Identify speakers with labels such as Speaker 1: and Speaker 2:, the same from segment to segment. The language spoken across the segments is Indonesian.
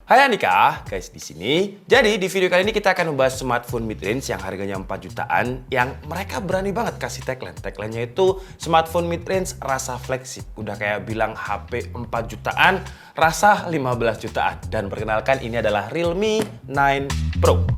Speaker 1: Hai Andika, guys di sini. Jadi di video kali ini kita akan membahas smartphone mid-range yang harganya 4 jutaan yang mereka berani banget kasih tagline. Tagline-nya itu smartphone mid-range rasa flagship. Udah kayak bilang HP 4 jutaan, rasa 15 jutaan. Dan perkenalkan ini adalah Realme 9 Pro.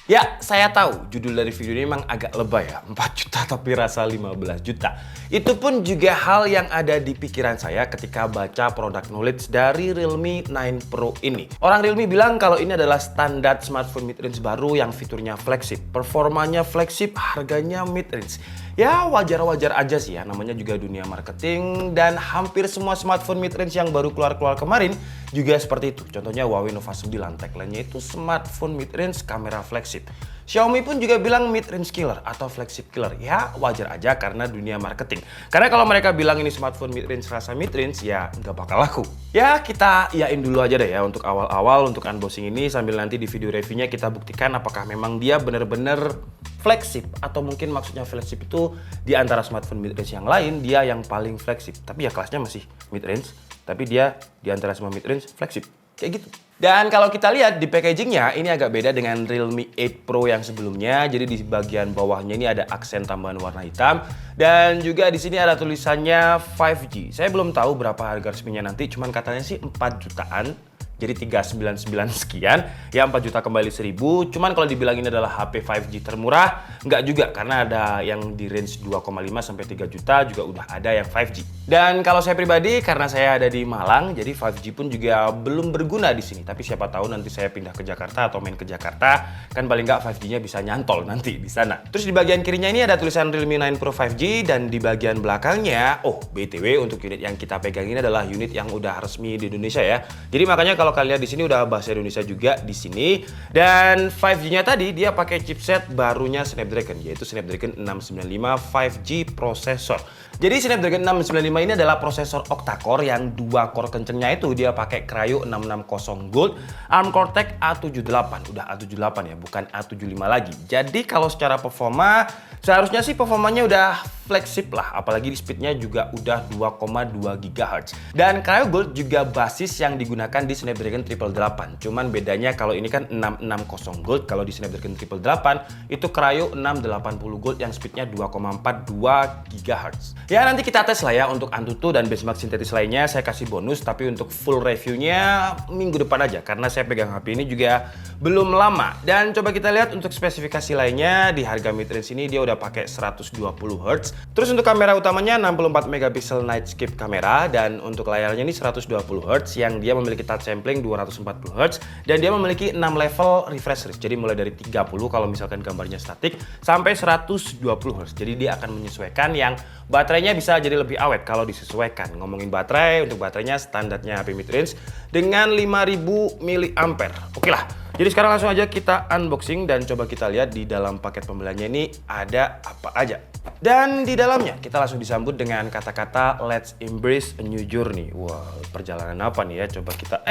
Speaker 1: Ya, saya tahu judul dari video ini memang agak lebay ya, 4 juta tapi rasa 15 juta. Itu pun juga hal yang ada di pikiran saya ketika baca product knowledge dari Realme 9 Pro ini. Orang Realme bilang kalau ini adalah standar smartphone mid-range baru yang fiturnya flagship, performanya flagship, harganya mid-range. Ya wajar-wajar aja sih ya, namanya juga dunia marketing dan hampir semua smartphone mid-range yang baru keluar kemarin juga seperti itu. Contohnya Huawei Nova 9, tagline-nya itu smartphone mid-range kamera flagship. Xiaomi pun juga bilang mid-range killer atau flagship killer. Ya wajar aja karena dunia marketing. Karena kalau mereka bilang ini smartphone mid-range rasa mid-range ya nggak bakal laku. Ya kita iyain dulu aja deh ya untuk awal-awal untuk unboxing ini sambil nanti di video reviewnya kita buktikan apakah memang dia bener-bener flagship atau mungkin maksudnya flagship itu di antara smartphone mid-range yang lain dia yang paling flagship. Tapi ya kelasnya masih mid-range, tapi dia di antara semua mid-range flagship. Kayak gitu. Dan kalau kita lihat di packagingnya ini agak beda dengan Realme 8 Pro yang sebelumnya. Jadi di bagian bawahnya ini ada aksen tambahan warna hitam dan juga di sini ada tulisannya 5G. Saya belum tahu berapa harga resminya nanti, cuman katanya sih 4 jutaan. Jadi 399 sekian, ya 4 juta kembali 1000. Cuman kalau dibilang ini adalah HP 5G termurah, nggak juga karena ada yang di range 2,5 sampai 3 juta juga udah ada yang 5G. Dan kalau saya pribadi karena saya ada di Malang, jadi 5G pun juga belum berguna di sini. Tapi siapa tahu nanti saya pindah ke Jakarta atau main ke Jakarta, kan paling nggak 5G-nya bisa nyantol nanti di sana. Terus di bagian kirinya ini ada tulisan Realme 9 Pro 5G dan di bagian belakangnya, oh BTW untuk unit yang kita pegang ini adalah unit yang udah resmi di Indonesia ya. Jadi makanya kalau kalian di sini udah bahasa Indonesia juga di sini. Dan 5G-nya tadi dia pakai chipset barunya Snapdragon yaitu Snapdragon 695 5G prosesor. Jadi Snapdragon 695 ini adalah prosesor octa-core yang 2 core kencengnya itu dia pakai Kryo 660 Gold ARM Cortex A78. Udah A78 ya, bukan A75 lagi. Jadi kalau secara performa seharusnya sih performanya udah flagship lah, apalagi di speednya juga udah 2,2 GHz. Dan Kryo Gold juga basis yang digunakan di Snapdragon 888. Cuman bedanya kalau ini kan 660 Gold, kalau di Snapdragon 888 itu Kryo 680 Gold yang speednya 2,42 GHz. Ya nanti kita tes lah ya untuk Antutu dan benchmark sintetis lainnya saya kasih bonus, tapi untuk full reviewnya minggu depan aja karena saya pegang HP ini juga belum lama. Dan coba kita lihat untuk spesifikasi lainnya di harga mid-range ini dia udah pakai 120 Hz. Terus untuk kamera utamanya 64 megapiksel nightscape kamera dan untuk layarnya ini 120 Hz yang dia memiliki touch sampling 240 Hz dan dia memiliki 6 level refresh rate. Jadi mulai dari 30 kalau misalkan gambarnya statik sampai 120 Hz. Jadi dia akan menyesuaikan yang baterainya bisa jadi lebih awet kalau disesuaikan. Ngomongin baterai, untuk baterainya standarnya HP mid-range dengan 5000 mAh. Oke lah. Jadi sekarang langsung aja kita unboxing dan coba kita lihat di dalam paket pembeliannya ini ada apa aja. Dan di dalamnya kita langsung disambut dengan kata-kata let's embrace a new journey. Wah, perjalanan apa nih ya? Coba kita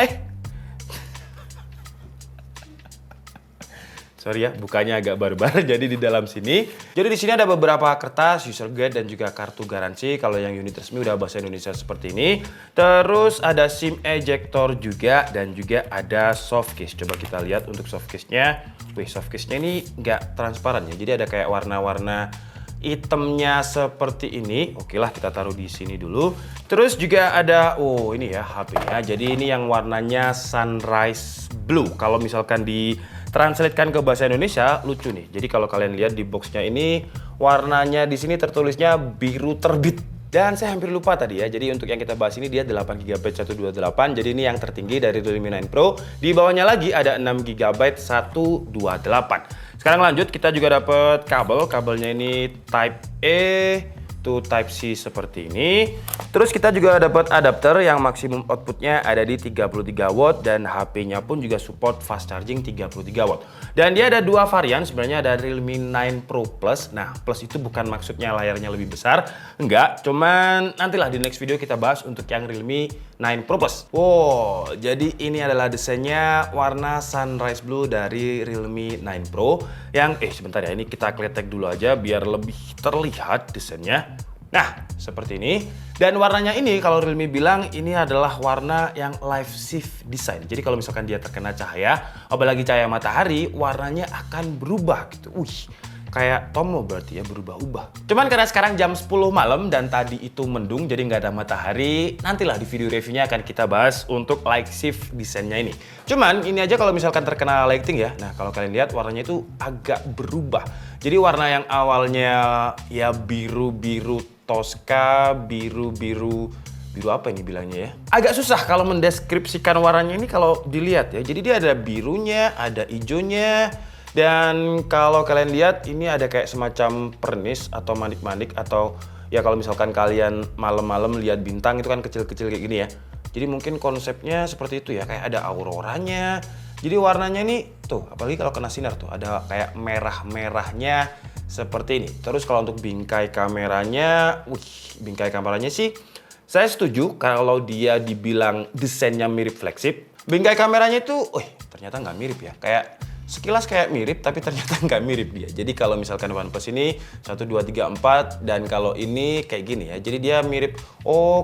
Speaker 1: sorry ya, bukanya agak barbar. Jadi di dalam sini, jadi di sini ada beberapa kertas, user guide dan juga kartu garansi. Kalau yang unit resmi udah bahasa Indonesia seperti ini. Terus ada SIM ejector juga dan juga ada soft case. Coba kita lihat untuk soft case-nya. Wih, soft case-nya ini nggak transparan ya. Jadi ada kayak warna-warna itemnya seperti ini. Oke lah, kita taruh di sini dulu. Terus juga ada, oh ini ya HP-nya. Jadi ini yang warnanya sunrise blue. Kalau misalkan ditranslatekan ke bahasa Indonesia lucu nih. Jadi kalau kalian lihat di boxnya ini warnanya di sini tertulisnya biru terbit. Dan saya hampir lupa tadi ya. Jadi untuk yang kita bahas ini dia 8GB 128. Jadi ini yang tertinggi dari Realme 9 Pro. Di bawahnya lagi ada 6GB 128. Sekarang lanjut, kita juga dapat kabel. Kabelnya ini Type A to Type C seperti ini. Terus kita juga dapat adapter yang maksimum outputnya ada di 33 watt dan HP-nya pun juga support fast charging 33 watt. Dan dia ada dua varian, sebenarnya ada Realme 9 Pro Plus. Nah, Plus itu bukan maksudnya layarnya lebih besar, enggak. Cuman nantilah di next video kita bahas untuk yang Realme 9 Pro Plus. Wow, jadi ini adalah desainnya warna sunrise blue dari Realme 9 Pro. Yang, sebentar ya, ini kita kletek dulu aja biar lebih terlihat desainnya. Nah, seperti ini. Dan warnanya ini kalau Realme bilang ini adalah warna yang live shift design. Jadi kalau misalkan dia terkena cahaya, apalagi cahaya matahari, warnanya akan berubah gitu. Wih, kayak Tomo berarti ya, berubah-ubah. Cuman karena sekarang jam 10 malam dan tadi itu mendung, jadi nggak ada matahari, nantilah di video reviewnya akan kita bahas untuk light shift desainnya ini. Cuman ini aja kalau misalkan terkena lighting ya, nah kalau kalian lihat warnanya itu agak berubah. Jadi warna yang awalnya ya biru-biru Tosca, biru apa ini bilangnya ya? Agak susah kalau mendeskripsikan warnanya ini kalau dilihat ya. Jadi dia ada birunya, ada hijaunya, dan kalau kalian lihat ini ada kayak semacam pernis atau manik-manik, atau ya kalau misalkan kalian malam-malam lihat bintang itu kan kecil-kecil kayak gini ya. Jadi mungkin konsepnya seperti itu ya, kayak ada auroranya. Jadi warnanya ini tuh, apalagi kalau kena sinar tuh ada kayak merah-merahnya seperti ini. Terus kalau untuk bingkai kameranya, bingkai kameranya sih saya setuju kalau dia dibilang desainnya mirip flagship. Bingkai kameranya itu, ternyata nggak mirip ya. Kayak sekilas kayak mirip, tapi ternyata nggak mirip dia. Jadi kalau misalkan OnePlus ini 1, 2, 3, 4, dan kalau ini kayak gini ya. Jadi dia mirip,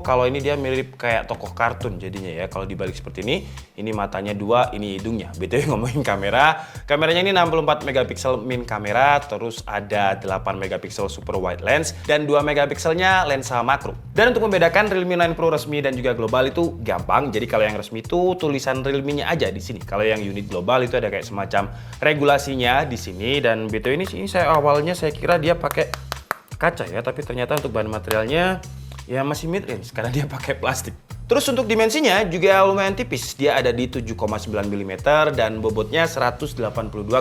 Speaker 1: kalau ini dia mirip kayak tokoh kartun jadinya ya. Kalau dibalik seperti ini matanya 2, ini hidungnya. BTW ngomongin kamera, kameranya ini 64 megapiksel min kamera, terus ada 8 megapiksel super wide lens, dan 2 megapikselnya lensa makro. Dan untuk membedakan Realme 9 Pro resmi dan juga global itu gampang. Jadi kalau yang resmi itu tulisan Realme-nya aja di sini. Kalau yang unit global itu ada kayak semacam regulasinya di sini. Dan BTW ini saya awalnya saya kira dia pakai kaca ya, tapi ternyata untuk bahan materialnya ya masih mid range karena dia pakai plastik. Terus untuk dimensinya juga lumayan tipis. Dia ada di 7,9 mm dan bobotnya 182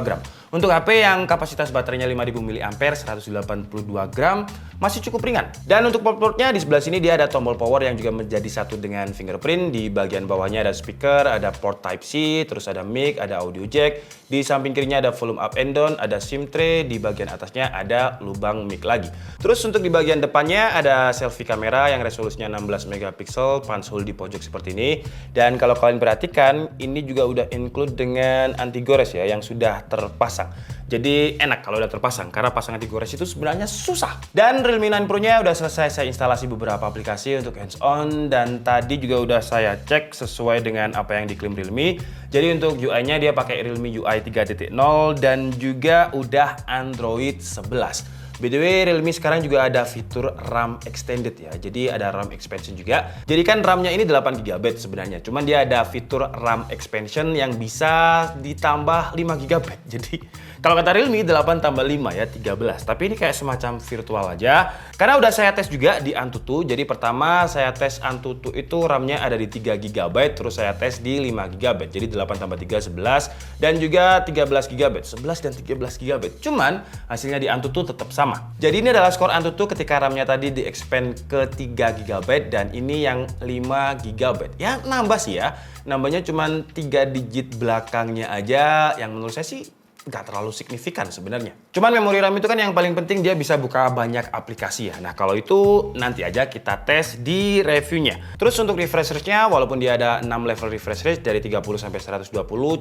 Speaker 1: gram. Untuk HP yang kapasitas baterainya 5000 mAh 182 gram masih cukup ringan. Dan untuk port-portnya di sebelah sini dia ada tombol power yang juga menjadi satu dengan fingerprint. Di bagian bawahnya ada speaker, ada port Type-C, terus ada mic, ada audio jack. Di samping kirinya ada volume up and down, ada SIM tray, di bagian atasnya ada lubang mic lagi. Terus untuk di bagian depannya ada selfie kamera yang resolusinya 16 megapiksel, punch hole di pojok seperti ini. Dan kalau kalian perhatikan, ini juga udah include dengan anti gores ya yang sudah terpasang. Jadi enak kalau udah terpasang karena pasang anti gores itu sebenarnya susah. Dan Realme 9 Pro-nya udah selesai saya instalasi beberapa aplikasi untuk hands on, dan tadi juga udah saya cek sesuai dengan apa yang diklaim Realme. Jadi untuk UI-nya dia pakai Realme UI 3.0 dan juga udah Android 11. BTW Realme sekarang juga ada fitur RAM extended ya. Jadi ada RAM expansion juga. Jadi kan RAM-nya ini 8GB sebenarnya. Cuman dia ada fitur RAM expansion yang bisa ditambah 5GB. Jadi kalau kata Realme 8 tambah 5 ya 13. Tapi ini kayak semacam virtual aja. Karena udah saya tes juga di Antutu. Jadi pertama saya tes Antutu itu RAM-nya ada di 3GB, terus saya tes di 5GB. Jadi 8 tambah 3 11 dan juga 13GB. 11 dan 13GB. Cuman hasilnya di Antutu tetap sama. Jadi ini adalah skor Antutu ketika RAM-nya tadi di-expand ke 3GB dan ini yang 5GB. Ya nambah sih ya. Nambahnya cuman 3 digit belakangnya aja yang menurut saya sih nggak terlalu signifikan sebenarnya. Cuman memori RAM itu kan yang paling penting dia bisa buka banyak aplikasi ya. Nah kalau itu nanti aja kita tes di reviewnya. Terus untuk refresh rate-nya walaupun dia ada 6 level refresh rate dari 30 sampai 120,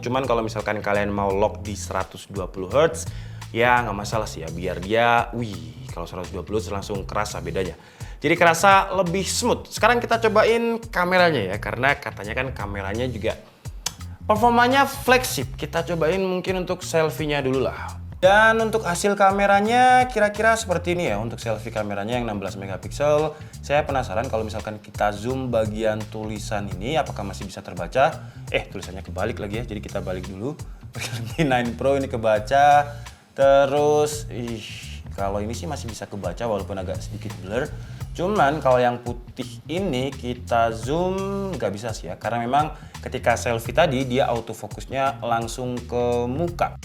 Speaker 1: cuman kalau misalkan kalian mau lock di 120 Hz ya nggak masalah sih ya, biar dia kalau 120 langsung kerasa bedanya. Jadi kerasa lebih smooth. Sekarang kita cobain kameranya ya, karena katanya kan kameranya juga performanya flagship. Kita cobain mungkin untuk selfie-nya dulu lah. Dan untuk hasil kameranya kira-kira seperti ini ya. Untuk selfie kameranya yang 16 megapiksel. Saya penasaran kalau misalkan kita zoom bagian tulisan ini apakah masih bisa terbaca. Tulisannya kebalik lagi ya. Jadi kita balik dulu. Realme 9 Pro ini kebaca. Terus kalau ini sih masih bisa kebaca walaupun agak sedikit blur. Cuman kalau yang putih ini kita zoom nggak bisa sih ya, karena memang ketika selfie tadi dia autofokusnya langsung ke muka.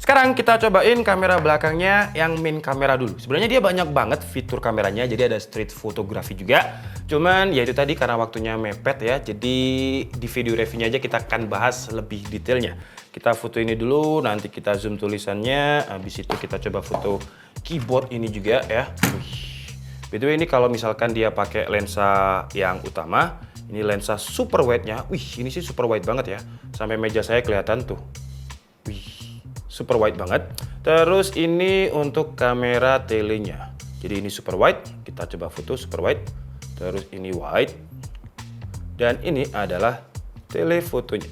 Speaker 1: Sekarang kita cobain kamera belakangnya yang main kamera dulu. Sebenarnya dia banyak banget fitur kameranya, jadi ada street photography juga. Cuman ya itu tadi karena waktunya mepet ya, jadi di video reviewnya aja kita akan bahas lebih detailnya. Kita foto ini dulu, nanti kita zoom tulisannya, habis itu kita coba foto keyboard ini juga ya. By ini kalau misalkan dia pakai lensa yang utama, ini lensa super wide-nya. Ini sih super wide banget ya. Sampai meja saya kelihatan tuh. Super wide banget. Terus ini untuk kamera telenya. Jadi ini super wide, kita coba foto super wide. Terus ini wide. Dan ini adalah telefotonya.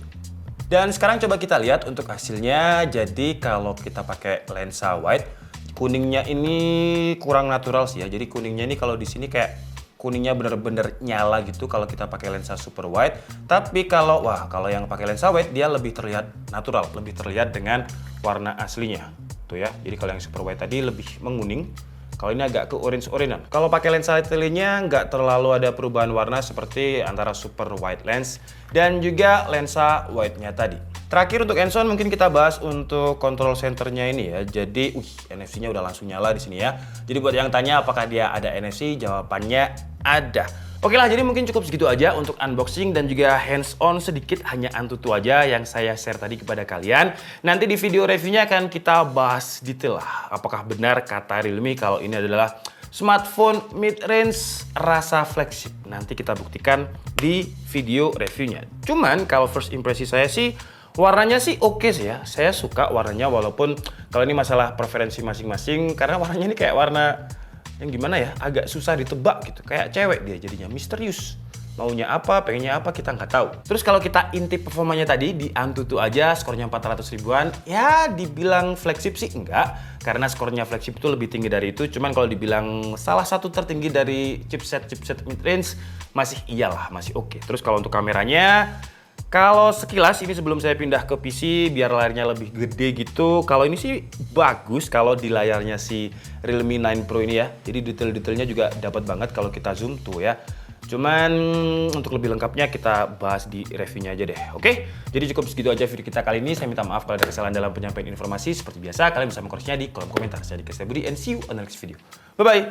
Speaker 1: Dan sekarang coba kita lihat untuk hasilnya. Jadi kalau kita pakai lensa wide, kuningnya ini kurang natural sih ya. Jadi kuningnya ini kalau di sini kayak kuningnya bener-bener nyala gitu kalau kita pakai lensa super wide. Tapi kalau yang pakai lensa wide dia lebih terlihat natural, lebih terlihat dengan warna aslinya. Tuh ya. Jadi kalau yang super wide tadi lebih menguning, kalau ini agak ke orange-orangean. Kalau pakai lensa telenya nggak terlalu ada perubahan warna seperti antara super wide lens dan juga lensa wide-nya tadi. Terakhir untuk hands-on mungkin kita bahas untuk control centernya ini ya. Jadi, NFC-nya udah langsung nyala di sini ya. Jadi buat yang tanya apakah dia ada NFC, jawabannya ada. Oke lah, jadi mungkin cukup segitu aja untuk unboxing dan juga hands-on sedikit, hanya Antutu aja yang saya share tadi kepada kalian. Nanti di video reviewnya akan kita bahas detail lah. Apakah benar kata Realme kalau ini adalah smartphone mid-range rasa flagship. Nanti kita buktikan di video reviewnya. Cuman kalau first impresi saya sih, warnanya sih oke sih ya. Saya suka warnanya walaupun kalau ini masalah preferensi masing-masing. Karena warnanya ini kayak warna yang gimana ya, agak susah ditebak gitu. Kayak cewek dia jadinya, misterius. Maunya apa, pengennya apa, kita nggak tahu. Terus kalau kita intip performanya tadi, di Antutu aja skornya 400 ribuan. Ya dibilang flagship sih enggak. Karena skornya flagship itu lebih tinggi dari itu. Cuman kalau dibilang salah satu tertinggi dari chipset mid-range, masih iyalah, masih oke. Terus kalau untuk kameranya, kalau sekilas ini sebelum saya pindah ke PC biar layarnya lebih gede gitu. Kalau ini sih bagus kalau di layarnya si Realme 9 Pro ini ya. Jadi detail-detailnya juga dapat banget kalau kita zoom tuh ya. Cuman untuk lebih lengkapnya kita bahas di reviewnya aja deh. Oke? Jadi cukup segitu aja video kita kali ini. Saya minta maaf kalau ada kesalahan dalam penyampaian informasi. Seperti biasa kalian bisa mengkoreksinya di kolom komentar. Saya Dika Budi and see you on the next video. Bye bye.